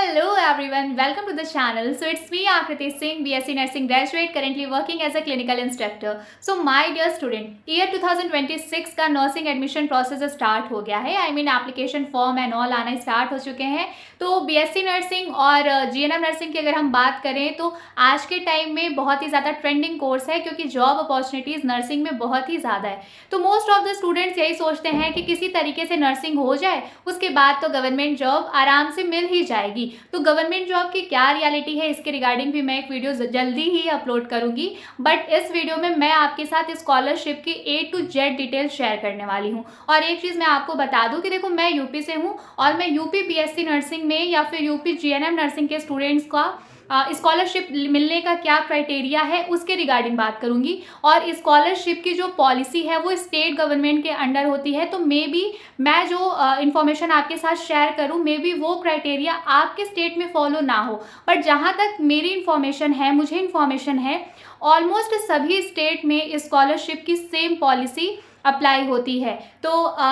Hello everyone, welcome to the channel. So it's me Akriti Singh, BSc Nursing graduate, currently working as a clinical instructor. So my dear student, year 2026 का nursing admission process start हो गया है. Application form and all आना start हो चुके हैं. तो BSc nursing और जीएनएम नर्सिंग की अगर हम बात करें तो आज के टाइम में बहुत ही ज़्यादा ट्रेंडिंग कोर्स है, क्योंकि जॉब अपॉर्चुनिटीज़ नर्सिंग में बहुत ही ज़्यादा है. तो मोस्ट ऑफ द स्टूडेंट्स यही सोचते हैं कि किसी तरीके से नर्सिंग हो जाए, उसके बाद तो गवर्नमेंट जॉब आराम से मिल ही जाएगी. तो गवर्नमेंट जॉब की क्या रियलिटी है, इसके रिगार्डिंग भी मैं एक वीडियो जल्दी ही अपलोड करूंगी. बट इस वीडियो में मैं आपके साथ स्कॉलरशिप की A to Z detail share करने वाली हूं. और एक चीज़ मैं आपको बता दूं कि देखो, मैं यूपी से हूं और मैं यूपी बीएससी नर्सिंग में या फिर यूपी जीएनएम नर्सिंग के स्टूडेंट्स का स्कॉलरशिप मिलने का क्या क्राइटेरिया है उसके रिगार्डिंग बात करूंगी. और स्कॉलरशिप की जो पॉलिसी है वो स्टेट गवर्नमेंट के अंडर होती है. तो मे बी मैं जो इन्फॉर्मेशन आपके साथ शेयर करूं, मे बी वो क्राइटेरिया आपके स्टेट में फॉलो ना हो. बट जहां तक मेरी इन्फॉर्मेशन है, मुझे इन्फॉर्मेशन है, ऑलमोस्ट सभी स्टेट में स्कॉलरशिप की सेम पॉलिसी अप्लाई होती है. तो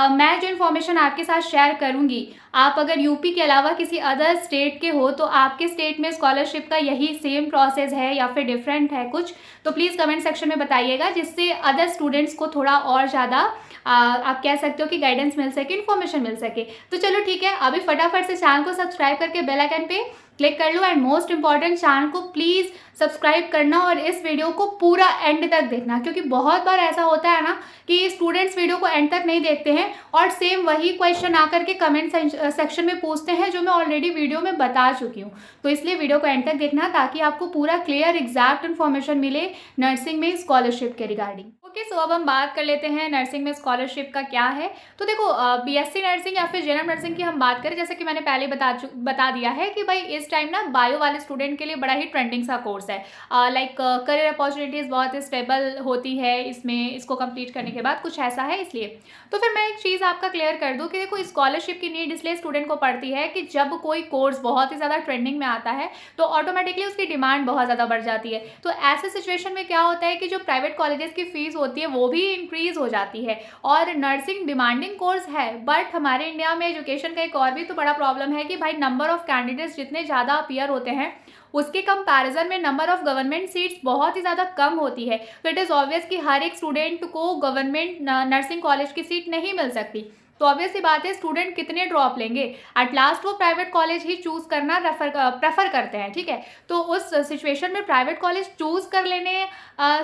मैं जो इन्फॉर्मेशन आपके साथ शेयर करूंगी, आप अगर यूपी के अलावा किसी अदर स्टेट के हो तो आपके स्टेट में स्कॉलरशिप का यही सेम प्रोसेस है या फिर डिफरेंट है कुछ, तो प्लीज़ कमेंट सेक्शन में बताइएगा, जिससे अदर स्टूडेंट्स को थोड़ा और ज़्यादा आप कह सकते हो कि गाइडेंस मिल सके, इन्फॉर्मेशन मिल सके. तो चलो ठीक है, अभी फटाफट से चैनल को सब्सक्राइब करके बेल आइकन पे क्लिक कर लो. एंड मोस्ट इंपॉर्टेंट, चैनल को प्लीज़ सब्सक्राइब करना और इस वीडियो को पूरा एंड तक देखना, क्योंकि बहुत बार ऐसा होता है ना कि स्टूडेंट्स वीडियो को एंड तक नहीं देखते हैं और सेम वही क्वेश्चन आकर के कमेंट सेक्शन में पूछते हैं, जो मैं ऑलरेडी वीडियो में बता चुकी हूँ. तो इसलिए वीडियो को एंड तक देखना, ताकि आपको पूरा क्लियर एग्जैक्ट इन्फॉर्मेशन मिले नर्सिंग में स्कॉलरशिप के रिगार्डिंग. ओके, सो अब हम बात कर लेते हैं नर्सिंग में स्कॉलरशिप का क्या है. तो देखो, बीएससी नर्सिंग या फिर जीएनएम नर्सिंग की हम बात करें, जैसे कि मैंने पहले बता दिया है कि भाई इस टाइम ना बायो वाले स्टूडेंट के लिए बड़ा ही ट्रेंडिंग सा कोर्स है. लाइक करियर अपॉर्चुनिटीज़ बहुत स्टेबल होती है इसमें, इसको कंप्लीट करने के बाद कुछ ऐसा है इसलिए. तो फिर मैं एक चीज़ आपका क्लियर कर दूं कि देखो, स्कॉलरशिप की नीड इसलिए स्टूडेंट को पड़ती है कि जब कोई कोर्स बहुत ही ज़्यादा ट्रेंडिंग में आता है तो ऑटोमेटिकली उसकी डिमांड बहुत ज़्यादा बढ़ जाती है. तो ऐसे सिचुएशन में क्या होता है कि जो प्राइवेट कॉलेजेस की फ़ीस होती है वो भी इंक्रीज हो जाती है. और नर्सिंग डिमांडिंग कोर्स है, बट हमारे इंडिया में एजुकेशन का एक और भी तो बड़ा प्रॉब्लम है कि भाई नंबर ऑफ कैंडिडेट्स जितने ज़्यादा अपीयर होते हैं, उसके कंपैरिजन में नंबर ऑफ गवर्नमेंट सीट्स बहुत ही ज़्यादा कम होती है. तो इट इज़ ऑब्वियस कि हर एक स्टूडेंट को गवर्नमेंट नर्सिंग कॉलेज की सीट नहीं मिल सकती. तो ऑब्वियस सी बात है, स्टूडेंट कितने ड्रॉप लेंगे, एट लास्ट वो प्राइवेट कॉलेज ही चूज़ करना प्रेफर करते हैं. ठीक है, तो उस सिचुएशन में प्राइवेट कॉलेज चूज़ कर लेने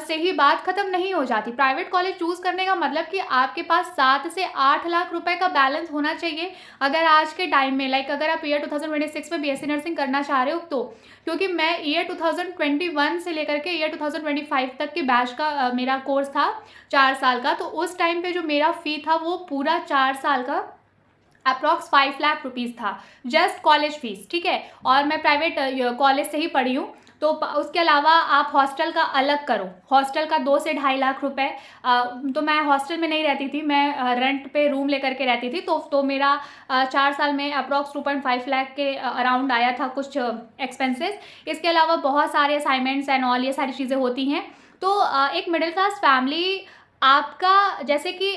से ही बात खत्म नहीं हो जाती. प्राइवेट कॉलेज चूज़ करने का मतलब कि आपके पास 7 से 8 लाख रुपए का बैलेंस होना चाहिए अगर आज के टाइम में, लाइक अगर आप ईयर 2026 में बीएससी नर्सिंग करना चाह रहे हो तो. क्योंकि मैं ईयर 2021 से लेकर के ईयर 2025 तक के बैच का मेरा कोर्स था 4 साल का. तो उस टाइम पे जो मेरा फ़ी था वो पूरा 4 साल का अप्रॉक्स 5 लाख रुपीज़ था, जस्ट कॉलेज फीस. ठीक है, और मैं प्राइवेट कॉलेज से ही पढ़ी हूँ. तो उसके अलावा आप हॉस्टल का अलग करो, हॉस्टल का 2 से ढाई लाख रुपए. तो मैं हॉस्टल में नहीं रहती थी, मैं रेंट पे रूम लेकर के रहती थी. तो मेरा 4 साल में अप्रॉक्स 2.5 लाख के अराउंड आया था कुछ एक्सपेंसेस. इसके अलावा बहुत सारे असाइनमेंट्स एंड ऑल ये सारी चीज़ें होती हैं. तो एक मिडिल क्लास फैमिली आपका जैसे कि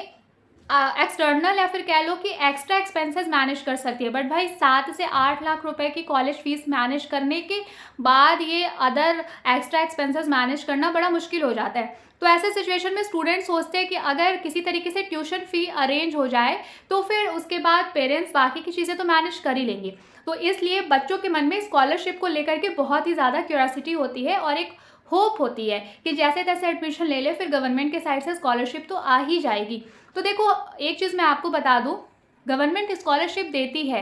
एक्सटर्नल या फिर कह लो कि एक्स्ट्रा एक्सपेंसेस मैनेज कर सकती है, बट भाई 7 से 8 लाख रुपए की कॉलेज फीस मैनेज करने के बाद ये अदर एक्स्ट्रा एक्सपेंसेस मैनेज करना बड़ा मुश्किल हो जाता है. तो ऐसे सिचुएशन में स्टूडेंट सोचते हैं कि अगर किसी तरीके से ट्यूशन फ़ी अरेंज हो जाए तो फिर उसके बाद पेरेंट्स बाकी की चीज़ें तो मैनेज कर ही लेंगे. तो इसलिए बच्चों के मन में स्कॉलरशिप को लेकर के बहुत ही ज़्यादा क्यूरियोसिटी होती है और एक होप होती है कि जैसे तैसे एडमिशन ले ले, फिर गवर्नमेंट के साइड से स्कॉलरशिप तो आ ही जाएगी. तो देखो, एक चीज़ मैं आपको बता दूं, गवर्नमेंट स्कॉलरशिप देती है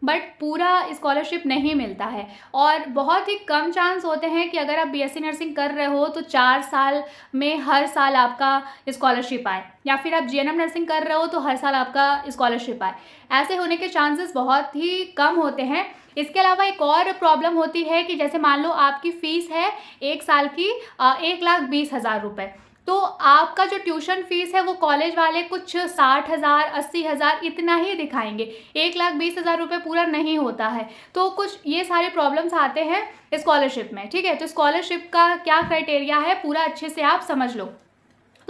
बट पूरा स्कॉलरशिप नहीं मिलता है. और बहुत ही कम चांस होते हैं कि अगर आप बीएससी नर्सिंग कर रहे हो तो 4 साल में हर साल आपका स्कॉलरशिप आए, या फिर आप जीएनएम नर्सिंग कर रहे हो तो हर साल आपका स्कॉलरशिप आए. ऐसे होने के चांसेस बहुत ही कम होते हैं. इसके अलावा एक और प्रॉब्लम होती है कि जैसे मान लो आपकी फ़ीस है 1 साल की 1,20,000 रुपये. तो आपका जो ट्यूशन फीस है वो कॉलेज वाले कुछ 60,000 80,000 इतना ही दिखाएंगे, 1,20,000 रुपये पूरा नहीं होता है. तो कुछ ये सारे प्रॉब्लम्स आते हैं स्कॉलरशिप में. ठीक है, तो स्कॉलरशिप का क्या क्राइटेरिया है पूरा अच्छे से आप समझ लो.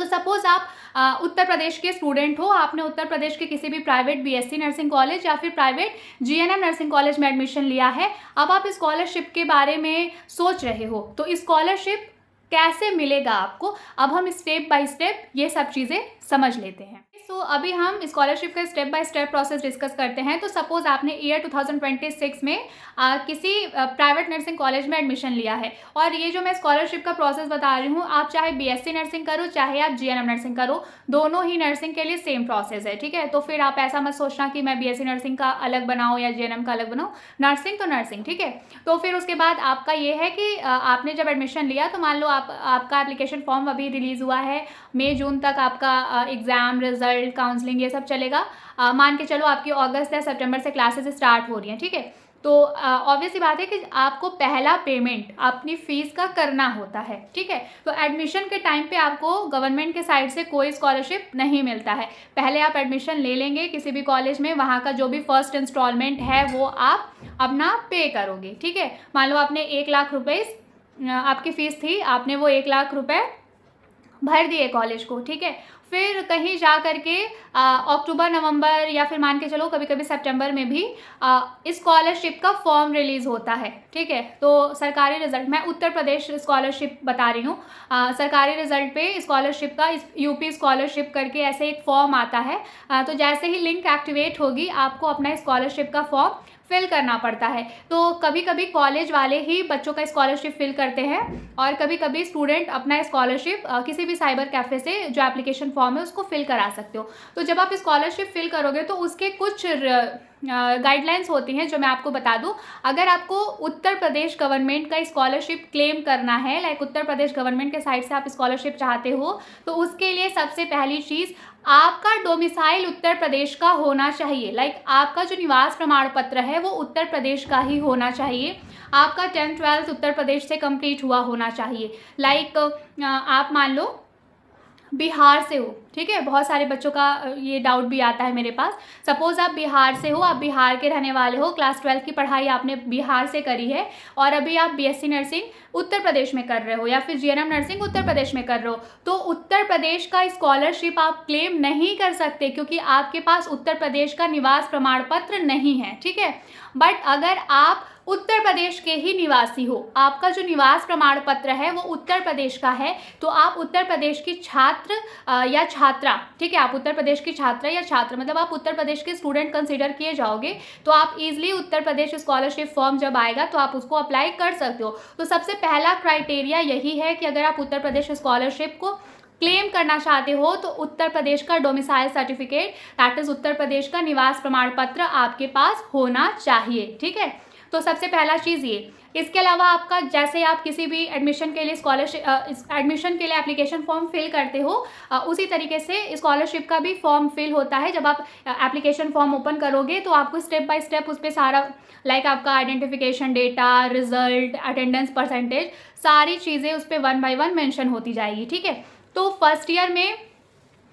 तो सपोज आप उत्तर प्रदेश के स्टूडेंट हो, आपने उत्तर प्रदेश के किसी भी प्राइवेट बीएससी नर्सिंग कॉलेज या फिर प्राइवेट जीएनएम नर्सिंग कॉलेज में एडमिशन लिया है। अब आप स्कॉलरशिप के बारे में सोच रहे हो, तो स्कॉलरशिप कैसे मिलेगा आपको, अब हम स्टेप बाय स्टेप ये सब चीज़ें समझ लेते हैं। तो अभी हम स्कॉलरशिप का step by step process discuss करते हैं। तो सपोज आपने ईयर 2026 में किसी प्राइवेट नर्सिंग कॉलेज में एडमिशन लिया है, और ये जो मैं स्कॉलरशिप का प्रोसेस बता रही हूँ, आप चाहे बीएससी नर्सिंग करो चाहे आप जीएनएम नर्सिंग करो, दोनों ही नर्सिंग के लिए सेम प्रोसेस है, ठीक है। तो फिर आप ऐसा मत सोचना कि मैं बीएससी नर्सिंग का अलग बनाऊँ या जीएनएम का अलग बनाऊँ, नर्सिंग तो नर्सिंग, ठीक है। तो फिर उसके बाद आपका ये है कि आपने जब एडमिशन लिया, तो मान लो आपका एप्लीकेशन फॉर्म अभी रिलीज़ हुआ है, मई जून तक आपका एग्ज़ाम, रिजल्ट, काउंसलिंग ये सब चलेगा। मान के चलो आपकी अगस्त या सितंबर से क्लासेस स्टार्ट हो रही हैं, ठीक है। तो ऑब्वियस सी बात है कि आपको पहला पेमेंट अपनी फ़ीस का करना होता है, ठीक है। तो एडमिशन के टाइम पे आपको गवर्नमेंट के साइड से कोई स्कॉलरशिप नहीं मिलता है। पहले आप एडमिशन ले लेंगे किसी भी कॉलेज में, वहाँ का जो भी फर्स्ट इंस्टॉलमेंट है वो आप अपना पे करोगे, ठीक है। मान लो आपने 1 लाख रुपये आपकी फ़ीस थी, आपने वो 1 लाख रुपये भर दिए कॉलेज को, ठीक है। फिर कहीं जा करके अक्टूबर, नवंबर या फिर मान के चलो कभी कभी सितंबर में भी स्कॉलरशिप का फॉर्म रिलीज़ होता है, ठीक है। तो सरकारी रिजल्ट, मैं उत्तर प्रदेश स्कॉलरशिप बता रही हूँ, सरकारी रिजल्ट पे स्कॉलरशिप का यूपी स्कॉलरशिप करके ऐसे एक फॉर्म आता है। तो जैसे ही लिंक एक्टिवेट होगी, आपको अपना स्कॉलरशिप का फॉर्म फिल करना पड़ता है। तो कभी कभी कॉलेज वाले ही बच्चों का स्कॉलरशिप फिल करते हैं, और कभी कभी स्टूडेंट अपना स्कॉलरशिप किसी भी साइबर कैफ़े से जो एप्लीकेशन फॉर्म है उसको फिल करा सकते हो। तो जब आप स्कॉलरशिप फिल करोगे तो उसके कुछ गाइडलाइंस होती हैं जो मैं आपको बता दूं। अगर आपको उत्तर प्रदेश गवर्नमेंट का स्कॉलरशिप क्लेम करना है, लाइक उत्तर प्रदेश गवर्नमेंट के साइड से आप स्कॉलरशिप चाहते हो, तो उसके लिए सबसे पहली चीज़ आपका डोमिसाइल उत्तर प्रदेश का होना चाहिए। लाइक आपका जो निवास प्रमाण पत्र है वो उत्तर प्रदेश का ही होना चाहिए। आपका 10th 12th उत्तर प्रदेश से कंप्लीट हुआ होना चाहिए। लाइक आप मान लो बिहार से हो, ठीक है। बहुत सारे बच्चों का ये डाउट भी आता है मेरे पास। सपोज़ आप बिहार से हो, आप बिहार के रहने वाले हो, क्लास 12 की पढ़ाई आपने बिहार से करी है, और अभी आप बीएससी नर्सिंग उत्तर प्रदेश में कर रहे हो या फिर जीएनएम नर्सिंग उत्तर प्रदेश में कर रहे हो, तो उत्तर प्रदेश का स्कॉलरशिप आप क्लेम नहीं कर सकते, क्योंकि आपके पास उत्तर प्रदेश का निवास प्रमाण पत्र नहीं है, ठीक है। बट अगर आप उत्तर प्रदेश के ही निवासी हो, आपका जो निवास प्रमाण पत्र है वो उत्तर प्रदेश का है, तो आप उत्तर प्रदेश की छात्र या छात्रा, ठीक है, आप उत्तर प्रदेश की छात्रा या छात्र, मतलब आप उत्तर प्रदेश के स्टूडेंट कंसीडर किए जाओगे, तो आप easily Uttar Pradesh scholarship form जब आएगा तो आप उसको अप्लाई कर सकते हो। तो सबसे पहला क्राइटेरिया यही है कि अगर आप उत्तर प्रदेश स्कॉलरशिप को क्लेम करना चाहते हो तो उत्तर प्रदेश का domicile certificate, that is Uttar Pradesh का निवास प्रमाण पत्र आपके पास होना चाहिए, ठीक है। तो सबसे पहला चीज़ ये। इसके अलावा आपका, जैसे आप किसी भी एडमिशन के लिए एडमिशन के लिए एप्लीकेशन फॉर्म फिल करते हो, उसी तरीके से स्कॉलरशिप का भी फॉर्म फिल होता है। जब आप एप्लीकेशन फॉर्म ओपन करोगे तो आपको स्टेप बाय स्टेप उस पर सारा, लाइक आपका identification data, result, attendance percentage, सारी चीज़ें उस पर 1 by 1 मेंशन होती जाएगी, ठीक है। तो फर्स्ट ईयर में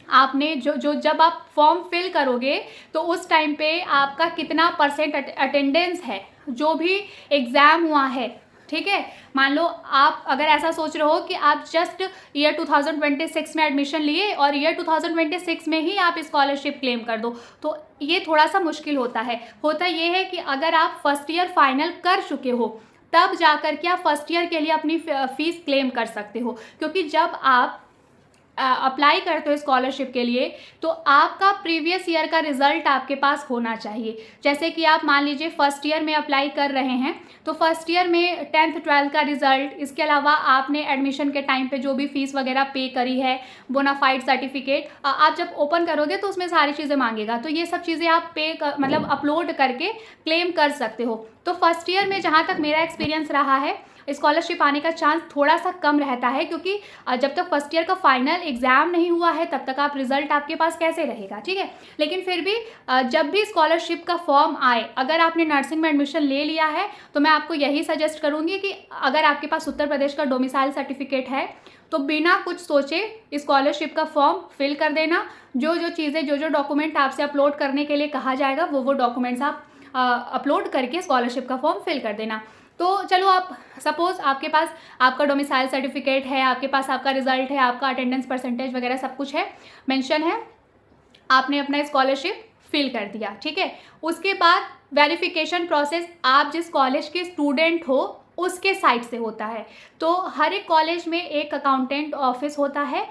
आपने जब आप फॉर्म फिल करोगे तो उस टाइम पे आपका कितना परसेंट अटेंडेंस है, जो भी एग्ज़ाम हुआ है, ठीक है। मान लो आप अगर ऐसा सोच रहे हो कि आप जस्ट ईयर 2026 में एडमिशन लिए और ईयर 2026 में ही आप स्कॉलरशिप क्लेम कर दो, तो ये थोड़ा सा मुश्किल होता है। होता ये है कि अगर आप फर्स्ट ईयर फाइनल कर चुके हो तब जाकर के आप फर्स्ट ईयर के लिए अपनी फ़ीस क्लेम कर सकते हो, क्योंकि जब आप अप्लाई करते हो स्कॉलरशिप के लिए तो आपका प्रीवियस ईयर का रिज़ल्ट आपके पास होना चाहिए। जैसे कि आप मान लीजिए फर्स्ट ईयर में अप्लाई कर रहे हैं, तो फर्स्ट ईयर में 10th 12th का रिज़ल्ट, इसके अलावा आपने एडमिशन के टाइम पे जो भी फ़ीस वगैरह पे करी है, बोनाफाइड सर्टिफिकेट, आप जब ओपन करोगे तो उसमें सारी चीज़ें मांगेगा, तो ये सब चीज़ें आप मतलब अपलोड करके क्लेम कर सकते हो। तो फर्स्ट ईयर में जहाँ तक मेरा एक्सपीरियंस रहा है, स्कॉलरशिप आने का चांस थोड़ा सा कम रहता है, क्योंकि जब तक फर्स्ट ईयर का फाइनल एग्ज़ाम नहीं हुआ है तब तक आप रिज़ल्ट आपके पास कैसे रहेगा, ठीक है। लेकिन फिर भी जब भी स्कॉलरशिप का फॉर्म आए, अगर आपने नर्सिंग में एडमिशन ले लिया है तो मैं आपको यही सजेस्ट करूँगी कि अगर आपके पास उत्तर प्रदेश का डोमिसाइल सर्टिफिकेट है तो बिना कुछ सोचे स्कॉलरशिप का फॉर्म फिल कर देना। जो चीज़ें, जो डॉक्यूमेंट आपसे अपलोड करने के लिए कहा जाएगा वो डॉक्यूमेंट्स आप अपलोड करके स्कॉलरशिप का फॉर्म फिल कर देना। तो चलो आप सपोज़ आपके पास आपका डोमिसाइल सर्टिफिकेट है, आपके पास आपका रिज़ल्ट है, आपका अटेंडेंस परसेंटेज वगैरह सब कुछ है, मेंशन है, आपने अपना स्कॉलरशिप फिल कर दिया, ठीक है। उसके बाद वेरिफिकेशन प्रोसेस आप जिस कॉलेज के स्टूडेंट हो उसके साइड से होता है। तो हर एक कॉलेज में एक अकाउंटेंट ऑफिस होता है,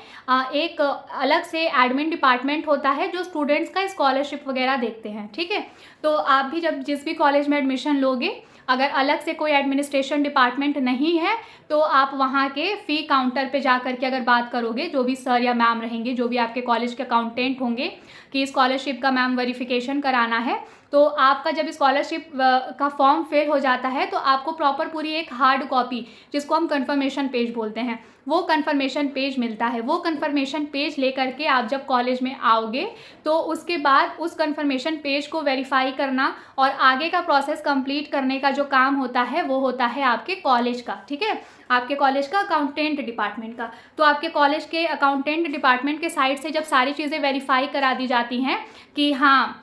एक अलग से एडमिन डिपार्टमेंट होता है जो स्टूडेंट्स का स्कॉलरशिप वगैरह देखते हैं, ठीक है। तो आप भी जब जिस भी कॉलेज में एडमिशन लोगे, अगर अलग से कोई एडमिनिस्ट्रेशन डिपार्टमेंट नहीं है तो आप वहाँ के फ़ी काउंटर पे जा कर के अगर बात करोगे, जो भी सर या मैम रहेंगे, जो भी आपके कॉलेज के अकाउंटेंट होंगे कि स्कॉलरशिप का मैम वेरिफिकेशन कराना है, तो आपका जब स्कॉलरशिप का फॉर्म फिल हो जाता है तो आपको प्रॉपर पूरी एक हार्ड कॉपी, जिसको हम कन्फर्मेशन पेज बोलते हैं, वो कन्फर्मेशन पेज मिलता है। वो कन्फर्मेशन पेज लेकर के आप जब कॉलेज में आओगे तो उसके बाद उस कन्फर्मेशन पेज को वेरीफाई करना और आगे का प्रोसेस कंप्लीट करने का जो काम होता है वो होता है आपके कॉलेज का, ठीक है, आपके कॉलेज का अकाउंटेंट डिपार्टमेंट का। तो आपके कॉलेज के अकाउंटेंट डिपार्टमेंट के साइड से जब सारी चीज़ें वेरीफाई करा दी जाती हैं कि हाँ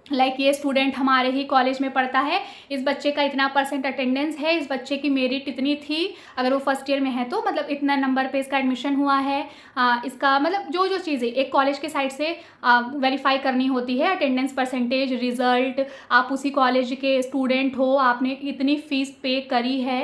लाइक ये स्टूडेंट हमारे ही कॉलेज में पढ़ता है, इस बच्चे का इतना परसेंट अटेंडेंस है, इस बच्चे की मेरिट इतनी थी, अगर वो फर्स्ट ईयर में है तो मतलब इतना नंबर पे इसका एडमिशन हुआ है, इसका मतलब जो जो चीज़ें एक कॉलेज के साइड से वेरीफाई करनी होती है, अटेंडेंस परसेंटेज, रिज़ल्ट, आप उसी कॉलेज के स्टूडेंट हो, आपने इतनी फ़ीस पे करी है,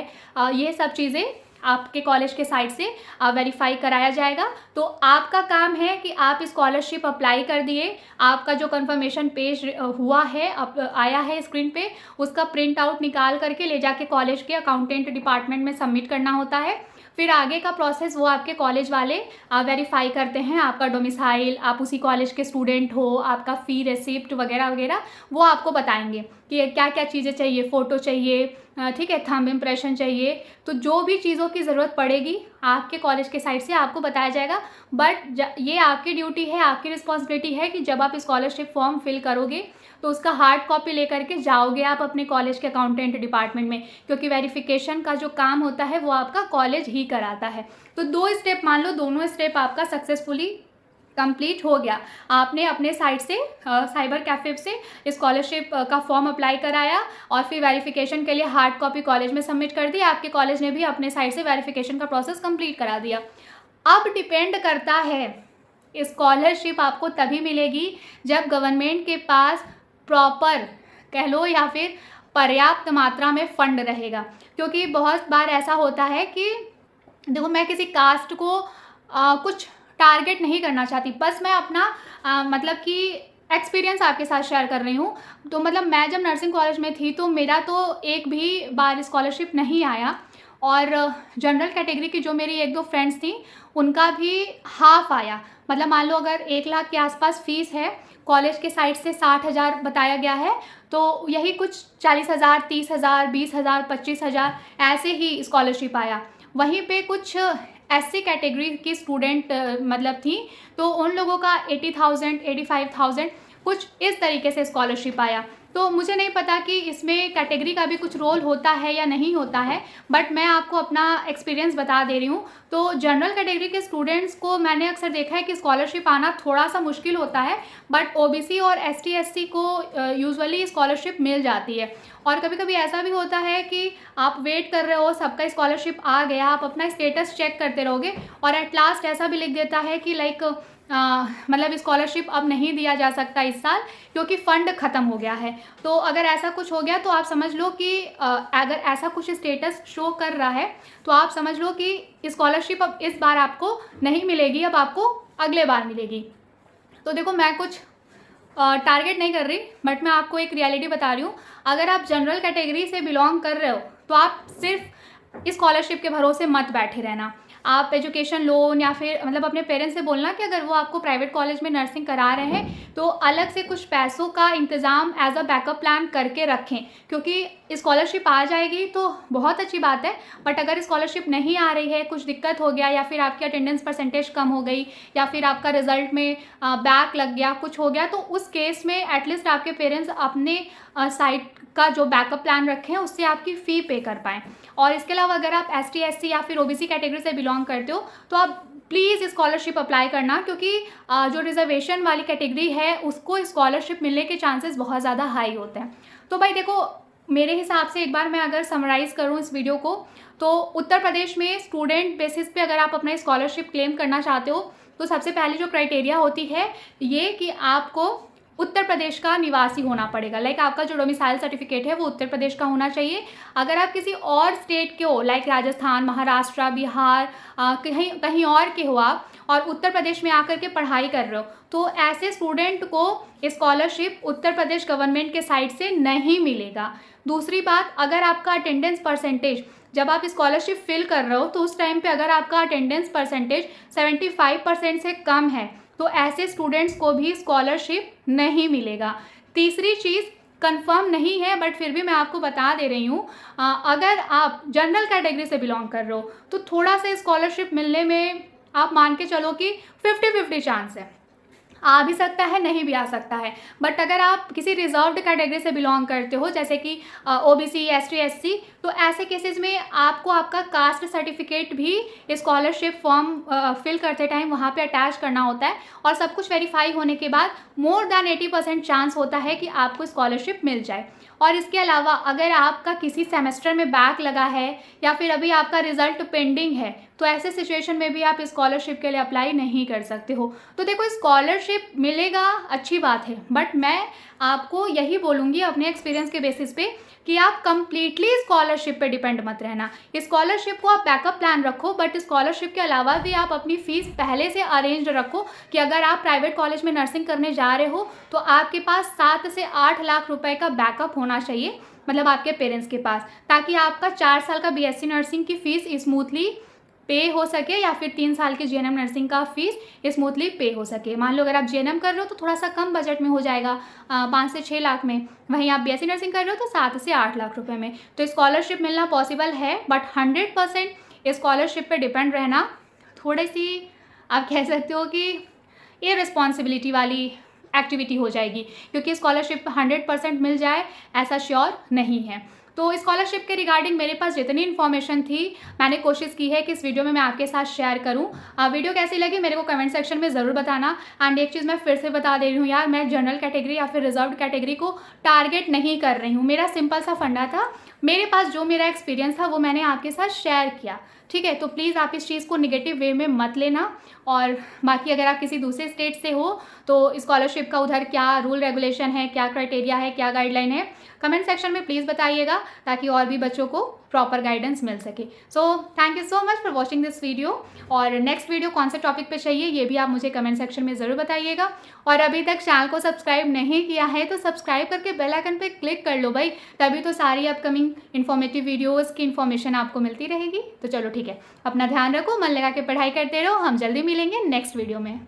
ये सब चीज़ें आपके कॉलेज के साइड से वेरीफाई कराया जाएगा। तो आपका काम है कि आप स्कॉलरशिप अप्लाई कर दिए, आपका जो कंफर्मेशन पेज हुआ है आया है स्क्रीन पे, उसका प्रिंट आउट निकाल करके ले जाके कॉलेज के अकाउंटेंट डिपार्टमेंट में सबमिट करना होता है। फिर आगे का प्रोसेस वो आपके कॉलेज वाले वेरीफाई करते हैं, आपका डोमिसाइल, आप उसी कॉलेज के स्टूडेंट हो, आपका फ़ी रिसिप्ट वगैरह वगैरह वो आपको बताएंगे कि क्या क्या चीज़ें चाहिए, फ़ोटो चाहिए, ठीक है, थंब इम्प्रेशन चाहिए, तो जो भी चीज़ों की ज़रूरत पड़ेगी आपके कॉलेज के साइड से आपको बताया जाएगा। बट ये आपकी ड्यूटी है, आपकी रिस्पॉन्सिबिलिटी है कि जब आप स्कॉलरशिप फॉर्म फिल करोगे तो उसका हार्ड कॉपी लेकर के जाओगे आप अपने कॉलेज के अकाउंटेंट डिपार्टमेंट में, क्योंकि वेरिफिकेशन का जो काम होता है वो आपका कॉलेज ही कराता है। तो 2 स्टेप मान लो, दोनों स्टेप आपका सक्सेसफुली कंप्लीट हो गया। आपने अपने साइड से साइबर कैफ़े से स्कॉलरशिप का फॉर्म अप्लाई कराया और फिर वेरिफिकेशन के लिए हार्ड कॉपी कॉलेज में सबमिट कर दी, आपके कॉलेज ने भी अपने साइड से वेरिफिकेशन का प्रोसेस कंप्लीट करा दिया। अब डिपेंड करता है, स्कॉलरशिप आपको तभी मिलेगी जब गवर्नमेंट के पास प्रॉपर कह लो या फिर पर्याप्त मात्रा में फंड रहेगा। क्योंकि बहुत बार ऐसा होता है कि देखो, मैं किसी कास्ट को कुछ टारगेट नहीं करना चाहती, बस मैं अपना मतलब कि एक्सपीरियंस आपके साथ शेयर कर रही हूँ। तो मतलब मैं जब नर्सिंग कॉलेज में थी तो मेरा तो एक भी बार स्कॉलरशिप नहीं आया, और जनरल कैटेगरी की जो मेरी 1-2 फ्रेंड्स थी उनका भी हाफ आया। मतलब मान लो अगर 1 लाख के आसपास फ़ीस है, कॉलेज के साइड से 60,000 बताया गया है, तो यही कुछ 40,000, 30,000, 20,000, 25,000 ऐसे ही स्कॉलरशिप आया। वहीं पे कुछ एससी कैटेगरी की स्टूडेंट मतलब थी, तो उन लोगों का 80,000, 85,000 कुछ इस तरीके से स्कॉलरशिप आया। तो मुझे नहीं पता कि इसमें कैटेगरी का भी कुछ रोल होता है या नहीं होता है, बट मैं आपको अपना एक्सपीरियंस बता दे रही हूँ। तो जनरल कैटेगरी के स्टूडेंट्स को मैंने अक्सर देखा है कि स्कॉलरशिप आना थोड़ा सा मुश्किल होता है, बट ओबीसी और एसटी एससी को यूजुअली स्कॉलरशिप मिल जाती है। और कभी कभी ऐसा भी होता है कि आप वेट कर रहे हो, सबका स्कॉलरशिप आ गया, आप अपना स्टेटस चेक करते रहोगे और एट लास्ट ऐसा भी लिख देता है कि लाइक मतलब स्कॉलरशिप अब नहीं दिया जा सकता इस साल क्योंकि फ़ंड ख़त्म हो गया है। तो अगर ऐसा कुछ हो गया तो आप समझ लो कि अगर ऐसा कुछ स्टेटस शो कर रहा है तो आप समझ लो कि स्कॉलरशिप अब इस बार आपको नहीं मिलेगी, अब आपको अगले बार मिलेगी। तो देखो, मैं कुछ टारगेट नहीं कर रही, बट मैं आपको एक रियलिटी बता रही हूँ। अगर आप जनरल कैटेगरी से बिलोंग कर रहे हो तो आप सिर्फ स्कॉलरशिप के भरोसे मत बैठे रहना। आप एजुकेशन लोन या फिर मतलब अपने पेरेंट्स से बोलना कि अगर वो आपको प्राइवेट कॉलेज में नर्सिंग करा रहे हैं तो अलग से कुछ पैसों का इंतज़ाम एज अ बैकअप प्लान करके रखें, क्योंकि स्कॉलरशिप आ जाएगी तो बहुत अच्छी बात है, बट अगर स्कॉलरशिप नहीं आ रही है, कुछ दिक्कत हो गया या फिर आपकी अटेंडेंस परसेंटेज कम हो गई या फिर आपका रिजल्ट में बैक लग गया, कुछ हो गया, तो उस केस में एटलीस्ट आपके पेरेंट्स अपने साइड का जो बैकअप प्लान रखें उससे आपकी फ़ी पे कर पाएँ। और इसके अलावा अगर आप एसटी एससी या फिर ओबीसी कैटेगरी से बिलोंग करते हो तो आप प्लीज़ स्कॉलरशिप अप्लाई करना, क्योंकि जो रिजर्वेशन वाली कैटेगरी है उसको स्कॉलरशिप मिलने के चांसेस बहुत ज़्यादा हाई होते हैं। तो भाई देखो, मेरे हिसाब से एक बार मैं अगर समराइज़ करूँ इस वीडियो को, तो उत्तर प्रदेश में स्टूडेंट बेसिस पे अगर आप अपना स्कॉलरशिप क्लेम करना चाहते हो, तो सबसे पहले जो क्राइटेरिया होती है ये कि आपको उत्तर प्रदेश का निवासी होना पड़ेगा। लाइक आपका जो डोमिसाइल सर्टिफिकेट है वो उत्तर प्रदेश का होना चाहिए। अगर आप किसी और स्टेट के हो, लाइक राजस्थान, महाराष्ट्र, बिहार, कहीं कहीं और के हो आप, और उत्तर प्रदेश में आकर के पढ़ाई कर रहे हो, तो ऐसे स्टूडेंट को स्कॉलरशिप उत्तर प्रदेश गवर्नमेंट के साइड से नहीं मिलेगा। दूसरी बात, अगर आपका अटेंडेंस परसेंटेज, जब आप स्कॉलरशिप फिल कर रहे हो तो उस टाइम पे अगर आपका अटेंडेंस परसेंटेज 75% से कम है, तो ऐसे स्टूडेंट्स को भी स्कॉलरशिप नहीं मिलेगा। तीसरी चीज़ कंफर्म नहीं है बट फिर भी मैं आपको बता दे रही हूँ, अगर आप जनरल कैटेगरी से बिलोंग कर रहे हो तो थोड़ा सा स्कॉलरशिप मिलने में आप मान के चलो कि 50-50 चांस है। आ भी सकता है, नहीं भी आ सकता है। बट अगर आप किसी रिजर्व्ड कैटेगरी से बिलोंग करते हो, जैसे कि ओबीसी, एसटी, एससी, तो ऐसे केसेस में आपको आपका कास्ट सर्टिफिकेट भी स्कॉलरशिप फॉर्म फिल करते टाइम वहाँ पे अटैच करना होता है, और सब कुछ वेरीफाई होने के बाद मोर दैन 80% चांस होता है कि आपको स्कॉलरशिप मिल जाए। और इसके अलावा अगर आपका किसी सेमेस्टर में बैक लगा है या फिर अभी आपका रिजल्ट पेंडिंग है, तो ऐसे सिचुएशन में भी आप स्कॉलरशिप के लिए अप्लाई नहीं कर सकते हो। तो देखो, स्कॉलरशिप मिलेगा अच्छी बात है, बट मैं आपको यही बोलूँगी अपने एक्सपीरियंस के बेसिस पे कि आप कंप्लीटली स्कॉलरशिप पे डिपेंड मत रहना। स्कॉलरशिप को आप बैकअप प्लान रखो, बट स्कॉलरशिप के अलावा भी आप अपनी फ़ीस पहले से अरेंज रखो कि अगर आप प्राइवेट कॉलेज में नर्सिंग करने जा रहे हो तो आपके पास 7 से 8 लाख रुपए का बैकअप होना चाहिए, मतलब आपके पेरेंट्स के पास, ताकि आपका 4 साल का बीएससी नर्सिंग की फ़ीस स्मूथली पे हो सके, या फिर 3 साल की जीएनएम नर्सिंग का फीस स्मूथली पे हो सके। मान लो अगर आप जीएनएम कर रहे हो तो थोड़ा सा कम बजट में हो जाएगा, 5 से 6 लाख में। वहीं आप बीएससी नर्सिंग कर रहे हो तो 7 से 8 लाख रुपए में। तो स्कॉलरशिप मिलना पॉसिबल है, बट 100% स्कॉलरशिप पे डिपेंड रहना थोड़ी सी, आप कह सकते हो कि इररिस्पॉन्सिबिलिटी वाली एक्टिविटी हो जाएगी, क्योंकि स्कॉलरशिप 100% मिल जाए ऐसा श्योर नहीं है। तो स्कॉलरशिप के रिगार्डिंग मेरे पास जितनी इन्फॉर्मेशन थी मैंने कोशिश की है कि इस वीडियो में मैं आपके साथ शेयर करूं। वीडियो कैसी लगी मेरे को कमेंट सेक्शन में ज़रूर बताना। एंड एक चीज़ मैं फिर से बता दे रही हूँ यार, मैं जनरल कैटेगरी या फिर रिजर्व्ड कैटेगरी को टारगेट नहीं कर रही हूँ। मेरा सिंपल सा फंडा था, मेरे पास जो मेरा एक्सपीरियंस था वो मैंने आपके साथ शेयर किया, ठीक है। तो प्लीज़ आप इस चीज़ को निगेटिव वे में मत लेना। और बाकी अगर आप किसी दूसरे स्टेट से हो तो स्कॉलरशिप का उधर क्या रूल रेगुलेशन है, क्या क्राइटेरिया है, क्या गाइडलाइन है, कमेंट सेक्शन में प्लीज़ बताइएगा, ताकि और भी बच्चों को प्रॉपर गाइडेंस मिल सके। So thank you so much for watching this video. और नेक्स्ट वीडियो कौन से टॉपिक पे चाहिए ये भी आप मुझे कमेंट सेक्शन में ज़रूर बताइएगा। और अभी तक चैनल को सब्सक्राइब नहीं किया है तो सब्सक्राइब करके बेल आइकन पे क्लिक कर लो भाई, तभी तो सारी अपकमिंग इन्फॉर्मेटिव वीडियोज़ की इन्फॉर्मेशन आपको मिलती रहेगी। तो चलो ठीक है, अपना ध्यान रखो, मन लगा के पढ़ाई करते रहो। हम जल्दी मिलेंगे नेक्स्ट वीडियो में।